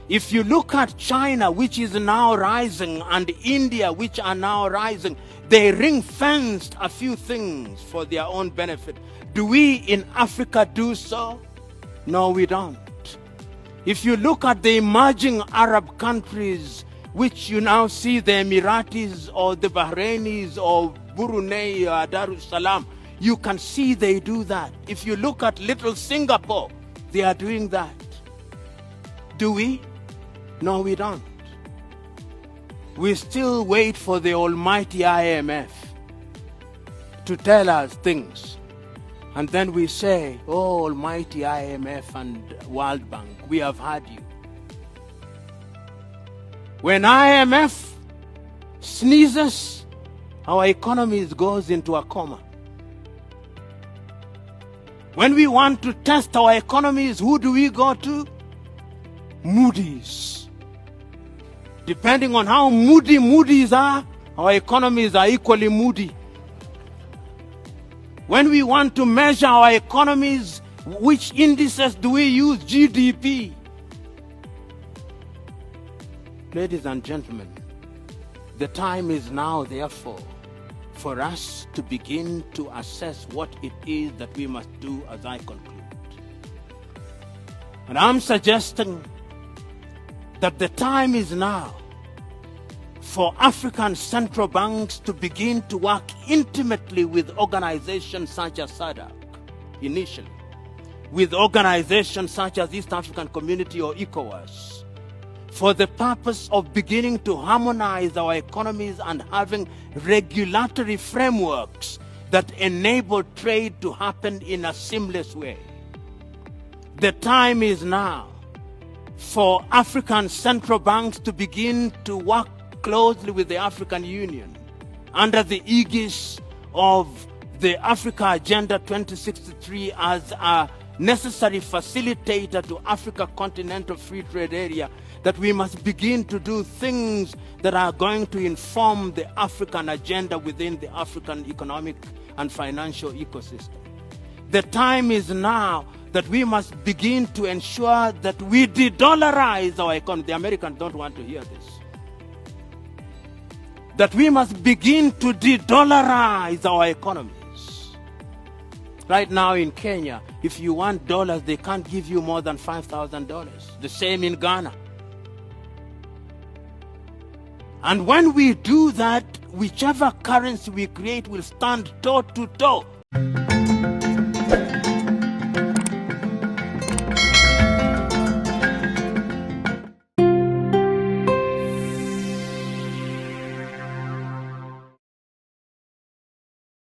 If you look at China, which is now rising, and India, which are now rising, they ring-fenced a few things for their own benefit. Do we in Africa do so? No, we don't. If you look at the emerging Arab countries, which you now see the Emiratis or the Bahrainis or Brunei or Darussalam, you can see they do that. If you look at little Singapore, they are doing that. Do we? No, we don't. We still wait for the almighty IMF to tell us things. And then we say, oh, almighty IMF and World Bank, we have had you. When IMF sneezes, our economy goes into a coma. When we want to test our economies, who do we go to? Moody's. Depending on how moody Moody's are, our economies are equally moody. When we want to measure our economies, which indices do we use? GDP. Ladies and gentlemen, the time is now, therefore, for us to begin to assess what it is that we must do as I conclude. And I'm suggesting that the time is now for African central banks to begin to work intimately with organizations such as SADC, initially, with organizations such as East African Community or ECOWAS, for the purpose of beginning to harmonize our economies and having regulatory frameworks that enable trade to happen in a seamless way. The time is now for African central banks to begin to work closely with the African Union under the aegis of the Africa Agenda 2063 as a necessary facilitator to Africa Continental Free Trade Area, that we must begin to do things that are going to inform the African agenda within the African economic and financial ecosystem. The time is now that we must begin to ensure that we de-dollarize our economy. The Americans don't want to hear this. That we must begin to de-dollarize our economies. Right now in Kenya, if you want dollars, they can't give you more than $5,000. The same in Ghana. And when we do that, whichever currency we create will stand toe to toe